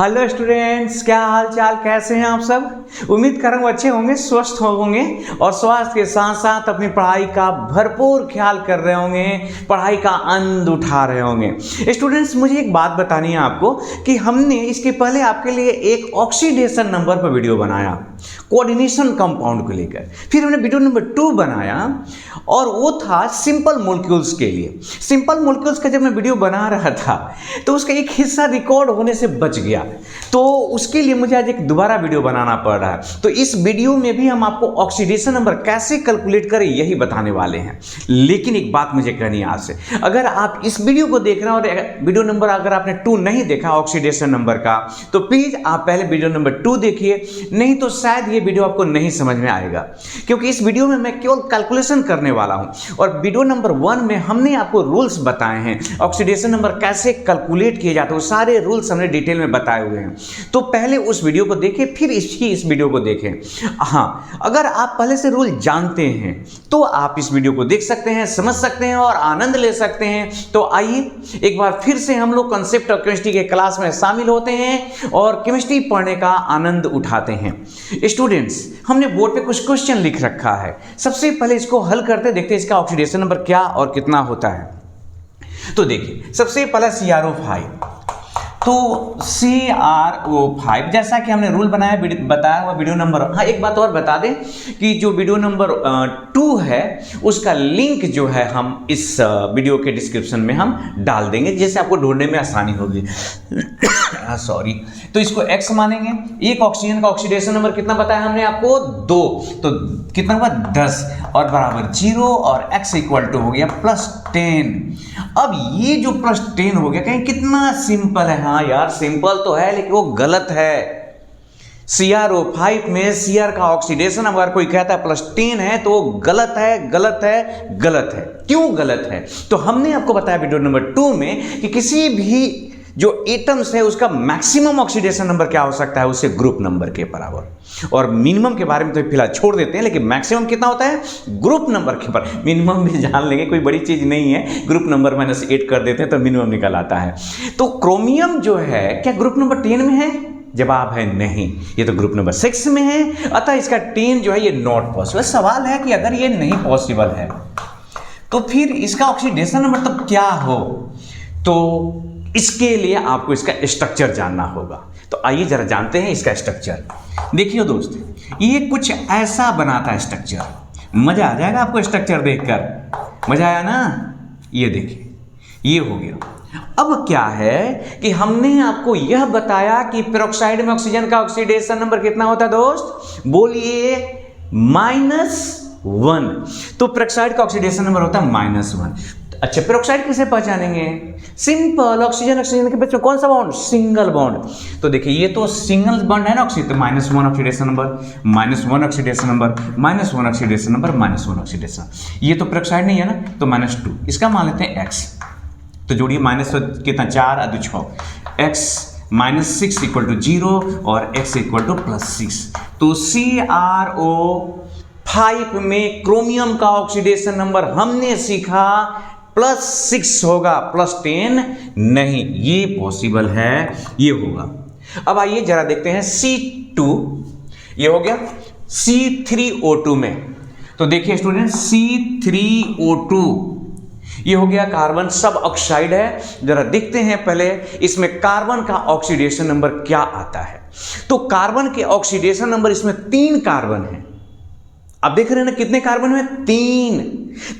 Hello students, क्या हाल चाल, कैसे हैं आप सब। उम्मीद कर रहा हूँ अच्छे होंगे, स्वस्थ होंगे और स्वास्थ्य के साथ साथ अपनी पढ़ाई का भरपूर ख्याल कर रहे होंगे, पढ़ाई का आनंद उठा रहे होंगे। स्टूडेंट्स, मुझे एक बात बतानी है आपको कि हमने इसके पहले आपके लिए एक ऑक्सीडेशन नंबर पर वीडियो बनाया कोऑर्डिनेशन कंपाउंड को लेकर, फिर हमने वीडियो नंबर 2 बनाया और वो था सिंपल मॉलिक्यूल्स के लिए। सिंपल मॉलिक्यूल्स का जब मैं वीडियो बना रहा था तो उसका एक हिस्सा रिकॉर्ड होने से बच गया, तो उसके लिए मुझे आज एक दोबारा वीडियो बनाना पड़ रहा है। तो इस वीडियो में भी हम आपको ऑक्सीडेशन नंबर कैसे कैलकुलेट करें यही बताने वाले हैं। लेकिन एक बात मुझे कहनी है आपसे, अगर आप इस वीडियो को देख रहे हैं और वीडियो नंबर अगर आपने 2 नहीं देखा ऑक्सीडेशन नंबर का, तो प्लीज आप पहले वीडियो नंबर 2 देखिए, नहीं तो शायद ये वीडियो आपको नहीं समझ में आएगा, क्योंकि इस वीडियो में मैं केवल कैलकुलेशन करने वाला हूं। और वीडियो नंबर 1 में हमने आपको रूल्स बताए हैं, ऑक्सीडेशन नंबर कैसे कैलकुलेट किए जाते हैं, सारे रूल्स हमने डिटेल में बताए हुए हैं। तो पहले उस वीडियो को देखें, फिर इस वीडियो को देखें। हाँ, अगर आप पहले से रूल जानते हैं तो आप इस वीडियो को देख सकते हैं, समझ सकते हैं और आनंद ले सकते हैं। तो आइए एक बार फिर से हम लोग कंसेप्ट ऑफ केमिस्ट्री के क्लास में शामिल होते हैं और केमिस्ट्री पढ़ने का आनंद उठाते हैं। स्टूडेंट्स, हमने बोर्ड पे कुछ क्वेश्चन लिख रखा है, सबसे पहले इसको हल करते देखते हैं इसका ऑक्सीडेशन नंबर क्या और कितना होता है। तो देखिए, सबसे पहला CrO5, तो CrO5 जैसा कि हमने रूल बताया हुआ वीडियो नंबर। हाँ, एक बात और बता दें कि जो वीडियो नंबर 2 है उसका लिंक जो है हम इस वीडियो के डिस्क्रिप्शन में हम डाल देंगे, जिससे आपको ढूंढने में आसानी होगी। सॉरी, तो इसको X मानेंगे। एक ऑक्सीजन का ऑक्सीडेशन नंबर कितना बताया हमने आपको, 2, तो कितना हुआ 10 और बराबर 0 और X इक्वल टू हो गया +10। अब ये जो +10 हो गया, कहीं कितना सिंपल है। हाँ यार, सिंपल तो है लेकिन वो गलत है। CrO5 में Cr का ऑक्सीडेशन अगर कोई कहता है +10 है तो वो गलत है, गलत है, गलत है। क्यों गलत है? तो हमने आपको बताया वीडियो नंबर 2 में कि किसी भी जो एटम्स है उसका मैक्सिमम ऑक्सीडेशन नंबर क्या हो सकता है, उससे ग्रुप नंबर के बराबर। और मिनिमम के बारे में तो फिलहाल छोड़ देते हैं, लेकिन मैक्सिमम कितना होता है, ग्रुप नंबर के बराबर। मिनिमम भी जान लेंगे, कोई बड़ी चीज नहीं है, ग्रुप नंबर -8 कर देते हैं तो मिनिमम निकल आता है। तो क्रोमियम जो है क्या ग्रुप नंबर 10 में है? जवाब है नहीं, ये तो ग्रुप नंबर 6 में है। अतः इसका 10 जो है ये नॉट पॉसिबल। सवाल है कि अगर ये नहीं पॉसिबल है तो फिर इसका ऑक्सीडेशन नंबर तब क्या हो? तो इसके लिए आपको इसका स्ट्रक्चर जानना होगा। तो आइए जरा जानते हैं इसका स्ट्रक्चर। देखिए दोस्त, ये कुछ ऐसा बनाता है स्ट्रक्चर। मजा आ जाएगा आपको स्ट्रक्चर देखकर, मजा आया ना? ये देखिए, ये हो गया। अब क्या है कि हमने आपको यह बताया कि पेरोक्साइड में ऑक्सीजन का ऑक्सीडेशन नंबर कितना होता है दोस्त, बोलिए -1। तो पेरोक्साइड का ऑक्सीडेशन नंबर होता है -1। अच्छा, पेरोक्साइड किसे पहचानेंगे? सिंपल, ऑक्सीजन के बीच में कौन सा बॉन्ड, सिंगल बॉन्ड। तो देखिए, ये तो सिंगल बॉन्ड है ना ऑक्सीजन, तो -1 oxidation number, -1 oxidation number, -1 oxidation number, -1 oxidation. ये तो पेरोक्साइड नहीं है ना, तो -2, इसका मान लेते हैं X। तो जोड़िए, माइनस कितना, 4 और 2 6, X -6 इक्वल टू 0 और X इक्वल टू +6। तो CrO5 में क्रोमियम का ऑक्सीडेशन नंबर हमने सीखा +6 होगा, +10 नहीं। ये पॉसिबल है, ये होगा। अब आइए जरा देखते हैं C2, ये हो गया C3O2 में। तो देखिए स्टूडेंट, C3O2 ये हो गया कार्बन सब ऑक्साइड है। जरा देखते हैं पहले इसमें कार्बन का ऑक्सीडेशन नंबर क्या आता है। तो कार्बन के ऑक्सीडेशन नंबर, इसमें 3 कार्बन है। आप देख रहे हैं ना कितने कार्बन में, 3।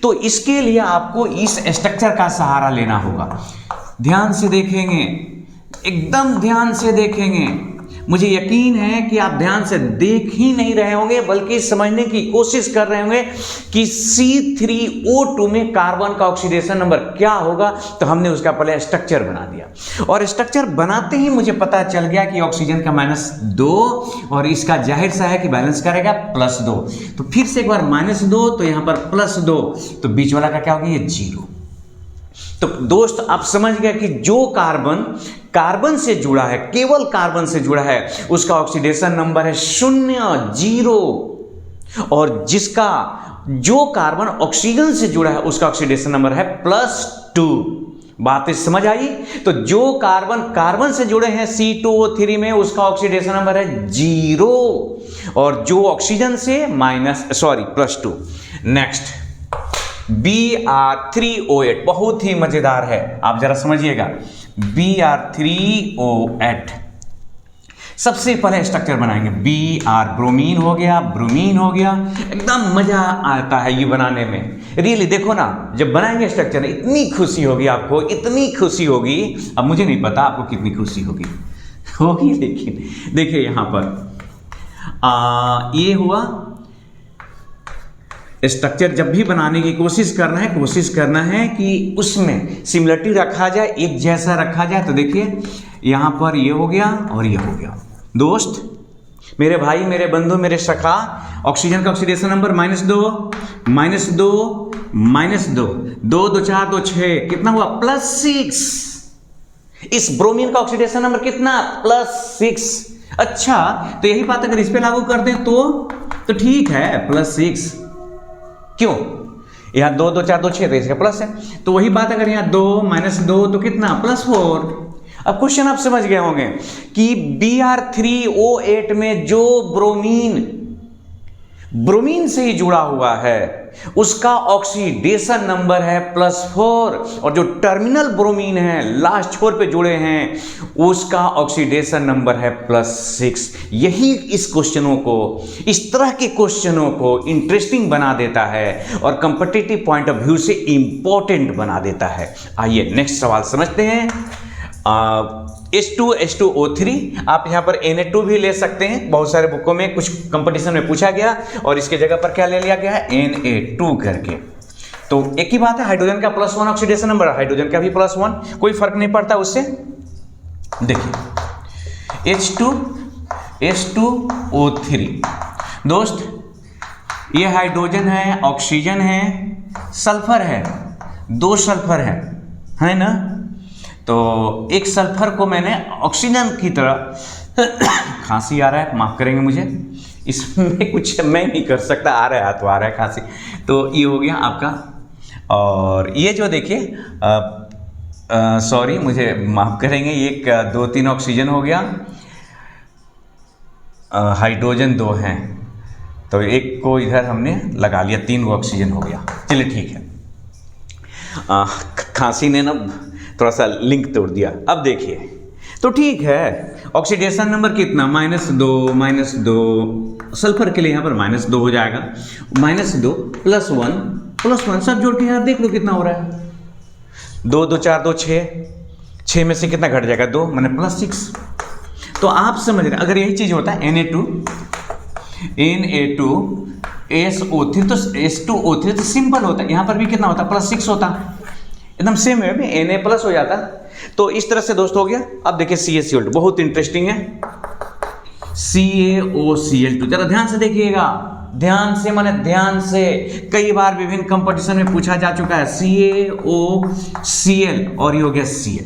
तो इसके लिए आपको इस स्ट्रक्चर का सहारा लेना होगा। ध्यान से देखेंगे, एकदम ध्यान से देखेंगे। मुझे यकीन है कि आप ध्यान से देख ही नहीं रहे होंगे बल्कि समझने की कोशिश कर रहे होंगे कि C3O2 में कार्बन का ऑक्सीडेशन नंबर क्या होगा। तो हमने उसका पहले स्ट्रक्चर बना दिया और स्ट्रक्चर बनाते ही मुझे पता चल गया कि ऑक्सीजन का -2 और इसका जाहिर सा है कि बैलेंस करेगा +2। तो फिर से एक बार -2, तो यहां पर +2, तो बीच वाला का क्या होगा, ये 0। तो दोस्त आप समझ गए कि जो कार्बन से जुड़ा है, केवल कार्बन से जुड़ा है, उसका ऑक्सीडेशन नंबर है 0, 0। और जो कार्बन ऑक्सीजन से जुड़ा है उसका ऑक्सीडेशन नंबर है +2। बात इस समझ आई? तो जो कार्बन कार्बन से जुड़े हैं C2O3 में उसका ऑक्सीडेशन नंबर है 0 और जो ऑक्सीजन से +2। नेक्स्ट Br3O8 बहुत ही मजेदार है, आप जरा समझिएगा। Br3O8 सबसे पहले स्ट्रक्चर बनाएंगे। Br ब्रोमीन हो गया, ब्रोमीन हो गया, एकदम मजा आता है ये बनाने में। रियली देखो ना, जब बनाएंगे स्ट्रक्चर इतनी खुशी होगी आपको, इतनी खुशी होगी। अब मुझे नहीं पता आपको कितनी खुशी होगी लेकिन देखिए यहां पर ये हुआ स्ट्रक्चर। जब भी बनाने की कोशिश करना है कि उसमें सिमिलरिटी रखा जाए, एक जैसा रखा जाए। तो देखिए यहां पर ये हो गया और ये हो गया। दोस्त, मेरे भाई, मेरे बंधु, मेरे सखा, ऑक्सीजन का ऑक्सीडेशन नंबर -2 2 2 4 2 6 कितना हुआ? +6। इस ब्रोमीन का ऑक्सीडेशन नंबर कितना? +6। अच्छा, तो यही बात अगर इस पे लागू कर दें तो ठीक है, +6। क्यों? यहां 2 2 4 2 6 तो इसका प्लस है। तो वही बात अगर यहां 2 -2 तो कितना? +4। अब क्वेश्चन आप समझ गए होंगे कि Br3O8 में जो ब्रोमीन से ही जुड़ा हुआ है उसका ऑक्सीडेशन नंबर है +4 और जो टर्मिनल ब्रोमीन है, लास्ट छोर पे जुड़े हैं, उसका ऑक्सीडेशन नंबर है +6। यही इस तरह के क्वेश्चनों को इंटरेस्टिंग बना देता है और कंपटीटिव पॉइंट ऑफ व्यू से इंपॉर्टेंट बना देता है। आइए नेक्स्ट सवाल समझते हैं। H2O3 आप यहाँ पर Na2 भी ले सकते हैं, बहुत सारे बुकों में, कुछ कंपटीशन में पूछा गया और इसके जगह पर क्या ले लिया गया है? Na2 करके। तो एक ही बात है, हाइड्रोजन का +1 ऑक्सीडेशन नंबर, हाइड्रोजन का भी +1, कोई फर्क नहीं पड़ता उससे। देखिए H2O3 दोस्त, ये हाइड्रोजन है, ऑक्सीजन है, सल्फर है, 2 सल्फर है ना। तो एक सल्फर को मैंने ऑक्सीजन की तरह खांसी आ रहा है, माफ करेंगे मुझे, इसमें कुछ मैं नहीं कर सकता, आ रहा है खांसी। तो ये हो गया आपका। और ये जो देखिए सॉरी, मुझे माफ करेंगे, एक 2 3 ऑक्सीजन हो गया, हाइड्रोजन 2 हैं, तो एक को इधर हमने लगा लिया, 3 गो ऑक्सीजन हो गया। चलिए ठीक है, खांसी ने ना थोड़ा सा लिंक तोड़ दिया। अब देखिए, तो ठीक है, ऑक्सीडेशन नंबर कितना? -2 सल्फर के लिए यहाँ पर -2 हो जाएगा। -2 +1 सब जोड़ के यहाँ देख लो कितना हो रहा है। 2 2 4 2 6 में से कितना घट जाएगा? 2 माने +6। तो आप समझ रहे, अगर यही चीज होता है Na2SO3 तो H2O3 तो सिंपल होता है, यहाँ पर भी कितना होता? +6 होता, एकदम सेम है, Na+ हो जाता। तो इस तरह से दोस्त हो गया। अब देखिए CaCl2 बहुत इंटरेस्टिंग है। CaOCl2 जरा ध्यान से देखिएगा, ध्यान से, कई बार विभिन्न कंपटीशन में पूछा जा चुका है। CaOCl और ये हो गया Cl।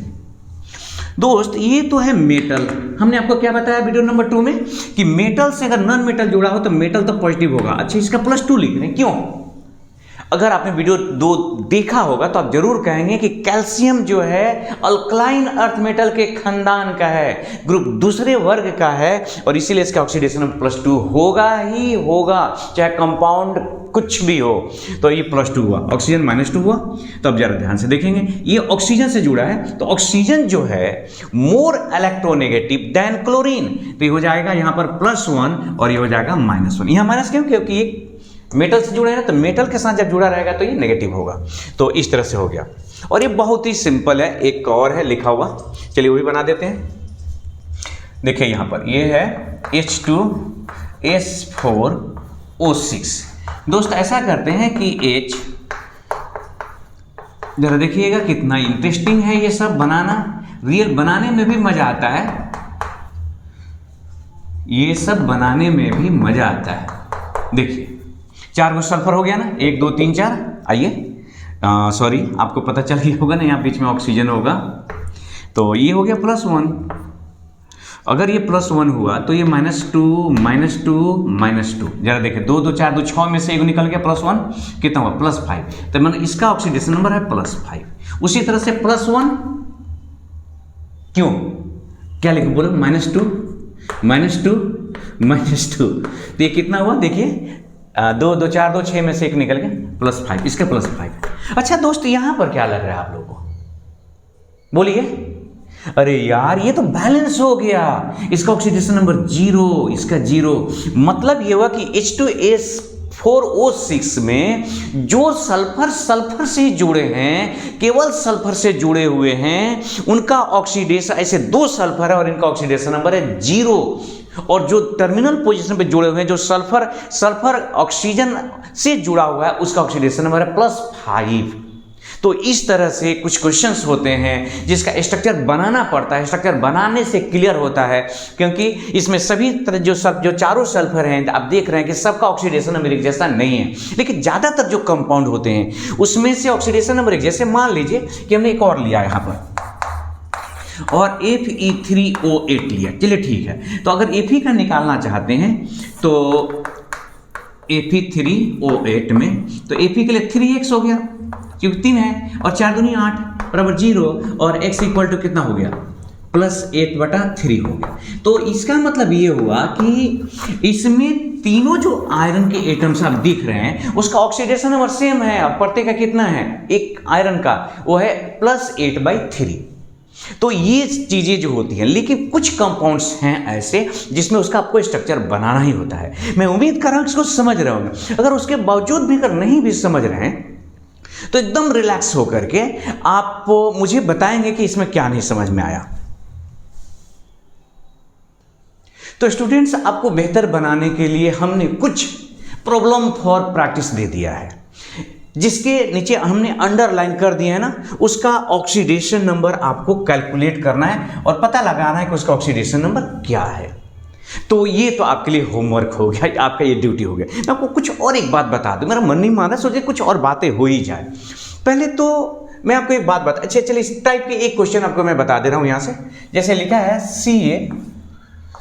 दोस्त ये तो है मेटल। हमने आपको क्या बताया वीडियो नंबर 2 में कि मेटल से अगर नॉन मेटल जुड़ा हो तो मेटल तो पॉजिटिव होगा। अच्छा, इसका +2 लिख रहे हैं, क्यों? अगर आपने वीडियो 2 देखा होगा तो आप जरूर कहेंगे कि कैल्शियम जो है अल्कलाइन अर्थ मेटल के खानदान का है, ग्रुप दूसरे वर्ग का है और इसीलिए इसका ऑक्सीडेशन नंबर +2 होगा ही होगा, चाहे कंपाउंड कुछ भी हो। तो ये +2 हुआ, ऑक्सीजन -2 हुआ। तो अब जरा ध्यान से देखेंगे, ये ऑक्सीजन से जुड़ा है तो ऑक्सीजन जो है मोर इलेक्ट्रोनेगेटिव देन क्लोरीन, तो ये हो जाएगा यहाँ पर +1 और ये हो जाएगा -1। यहाँ माइनस क्यों? क्योंकि ये मेटल से जुड़ा है ना, तो मेटल के साथ जब जुड़ा रहेगा तो ये नेगेटिव होगा। तो इस तरह से हो गया और ये बहुत ही सिंपल है। एक और है लिखा हुआ, चलिए वो भी बना देते हैं। देखिए यहाँ पर ये है H2S4O6। दोस्त ऐसा करते हैं कि H, जरा देखिएगा कितना इंटरेस्टिंग है ये सब बनाना, रियल बनाने में भी मजा आता है, ये सब बनाने में भी मजा आता है। देखिए 4 गो सल्फर हो गया ना, 1 2 3 4। आइए, सॉरी आपको पता चल गया होगा ना, यहाँ बीच में ऑक्सीजन होगा, तो ये हो गया +1। अगर ये +1 हुआ तो ये -2 जरा देखिए, 2 2 4 2 6 में से एक निकल गया +1, कितना हुआ? +5। तो मतलब इसका ऑक्सीडेशन नंबर है +5 उसी तरह से +1 क्यों, क्या लिखो बोलो, -2 -2 -2, तो ये कितना हुआ देखिए, 2 2 4 2 6 में से एक निकल गया +5, इसका +5। अच्छा दोस्त यहां पर क्या लग रहा है आप लोगों को, बोलिए। अरे यार ये तो बैलेंस हो गया, इसका ऑक्सीडेशन नंबर 0, इसका 0, मतलब ये हुआ कि H2S4O6 में जो सल्फर से जुड़े हैं, केवल सल्फर से जुड़े हुए हैं, उनका ऑक्सीडेशन, ऐसे 2 सल्फर है और इनका ऑक्सीडेशन नंबर है 0, और जो टर्मिनल पोजीशन पे जुड़े हुए हैं, जो सल्फर ऑक्सीजन से जुड़ा हुआ है, उसका ऑक्सीडेशन नंबर है +5। तो इस तरह से कुछ क्वेश्चंस होते हैं जिसका स्ट्रक्चर बनाना पड़ता है, स्ट्रक्चर बनाने से क्लियर होता है, क्योंकि इसमें सभी तरह जो चारों सल्फर हैं, आप देख रहे हैं कि सबका ऑक्सीडेशन नंबर एक जैसा नहीं है, लेकिन ज़्यादातर जो कंपाउंड होते हैं उसमें से ऑक्सीडेशन नंबर एक जैसे। मान लीजिए कि हमने एक और लिया यहाँ पर और Fe3O8 लिया, चलिए ठीक है। तो अगर Fe का निकालना चाहते हैं तो Fe3O8 में, तो Fe के लिए 3x हो गया क्योंकि 3 है, और 4 दूनी 8 बराबर 0, और x इक्वल टू कितना हो गया, +8/3 हो गया। तो इसका मतलब ये हुआ कि इसमें तीनों जो आयरन के एटम्स आप दिख रहे हैं उसका ऑक्सीडेशन नंबर सेम है। अब प्रत्येक का कितना है, एक आयरन का वो है +8/3। तो ये चीजें जो होती हैं, लेकिन कुछ कंपाउंड्स हैं ऐसे जिसमें उसका आपको स्ट्रक्चर बनाना ही होता है। मैं उम्मीद कर रहा हूं इसको समझ रहे होंगे। अगर उसके बावजूद भी अगर नहीं भी समझ रहे हैं तो एकदम रिलैक्स होकर के आप मुझे बताएंगे कि इसमें क्या नहीं समझ में आया। तो स्टूडेंट्स, आपको बेहतर बनाने के लिए हमने कुछ प्रॉब्लम फॉर प्रैक्टिस दे दिया है, जिसके नीचे हमने अंडरलाइन कर दिया है ना, उसका ऑक्सीडेशन नंबर आपको कैलकुलेट करना है और पता लगाना है कि उसका ऑक्सीडेशन नंबर क्या है। तो ये तो आपके लिए होमवर्क हो गया, आपका ये ड्यूटी हो गया। मैं आपको कुछ और एक बात बता दूं, मेरा मन नहीं मान रहा, सोचे कुछ और बातें हो ही जाए। पहले तो मैं आपको एक बात बता, अच्छा चलिए इस टाइप के एक क्वेश्चन आपको मैं बता दे रहा हूं यहां से। जैसे लिखा है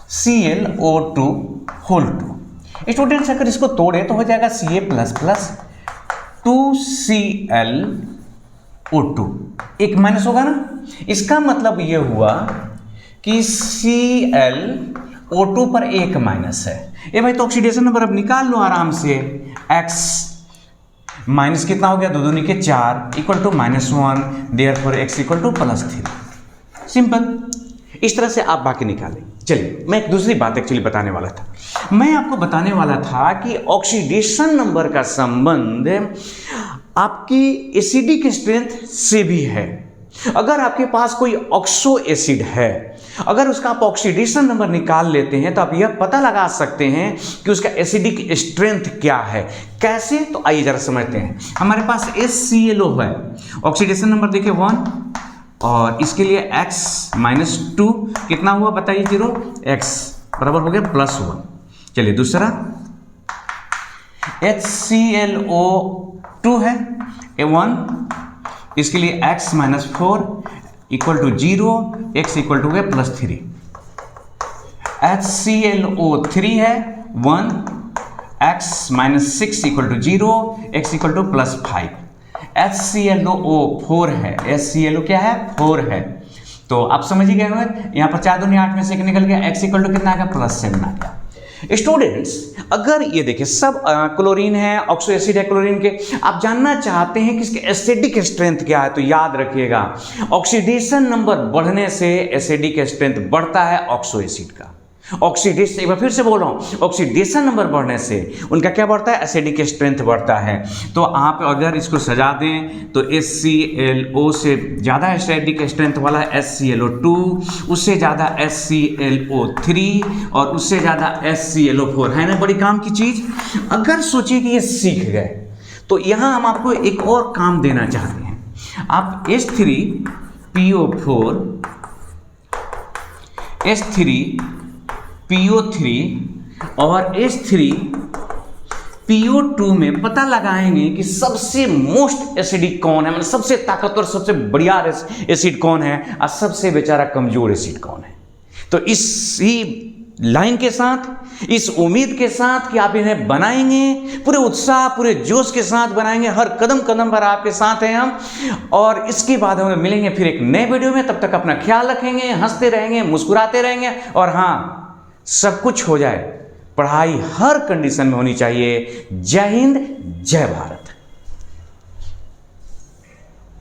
CaClO2 होल 2। स्टूडेंट्स अगर इसको तोड़े तो हो जाएगा Ca++ 2ClO2, एक माइनस होगा ना। इसका मतलब ये हुआ कि ClO2 पर एक माइनस है। ये भाई तो ऑक्सीडेशन नंबर अब निकाल लो आराम से। x माइनस कितना हो गया, 2 दूनी के 4 equal to -1, therefore x equal to +3। Simple, इस तरह से आप बाकी निकालें। चलिए मैं एक दूसरी बात एक्चुअली बताने वाला था। मैं आपको बताने वाला था कि ऑक्सीडेशन नंबर का संबंध आपकी एसिडिक स्ट्रेंथ से भी है। अगर आपके पास कोई ऑक्सो एसिड है, अगर उसका आप ऑक्सीडेशन नंबर निकाल लेते हैं तो आप यह पता लगा सकते हैं कि उसका एसिडिक स्ट्रेंथ क्या है। कैसे, तो आइए जरा समझते हैं। हमारे पास HClO है, ऑक्सीडेशन नंबर देखिए 1, और इसके लिए x-2 कितना हुआ बताइए, 0, x बराबर हो गया +1। चलिए दूसरा HClO2 है, 1, इसके लिए x-4 equal to 0, x equal to हो गया +3। HClO3 है, 1, x-6 equal to 0, x equal to +5। HClO4 है, HClO क्या है, 4 है। तो आप समझ ही गए होंगे, यहाँ पर 4 दूनी 8 में से एक निकल गया, x इक्वल टू कितना आ गया, +7 आ गया। स्टूडेंट्स अगर ये देखिए सब क्लोरीन है, ऑक्सो एसिड है क्लोरीन के, आप जानना चाहते हैं कि इसके एसिडिक स्ट्रेंथ क्या है, तो याद रखिएगा ऑक्सीडेशन नंबर बढ़ने से एसिडिक स्ट्रेंथ बढ़ता है ऑक्सो एसिड का। ऑक्सीडेशन, एक बार फिर से बोल रहा हूँ, ऑक्सीडेशन नंबर बढ़ने से उनका क्या बढ़ता है, एसिडिक स्ट्रेंथ बढ़ता है। तो आप अगर इसको सजा दें तो HClO से ज़्यादा एसिडिक स्ट्रेंथ वाला है HClO2, उससे ज़्यादा HClO3 और उससे ज़्यादा HClO4 है ना, बड़ी काम की चीज़। अगर सोचिए कि ये सीख गए तो यहाँ हम आपको एक और काम देना चाहते हैं। आप H3PO4 H3PO3 और H3PO2 में पता लगाएंगे कि सबसे मोस्ट एसिडिक कौन है, मतलब सबसे ताकतवर, सबसे बढ़िया एसिड कौन है और सबसे बेचारा कमजोर एसिड कौन है। तो इसी लाइन के साथ, इस उम्मीद के साथ कि आप इन्हें बनाएंगे, पूरे उत्साह पूरे जोश के साथ बनाएंगे। हर कदम कदम पर आपके साथ हैं हम। और इसके बाद हमें मिलेंगे फिर एक नए वीडियो में। तब तक अपना ख्याल रखेंगे, हंसते रहेंगे, मुस्कुराते रहेंगे। और हाँ, सब कुछ हो जाए, पढ़ाई हर कंडीशन में होनी चाहिए। जय हिंद, जय भारत।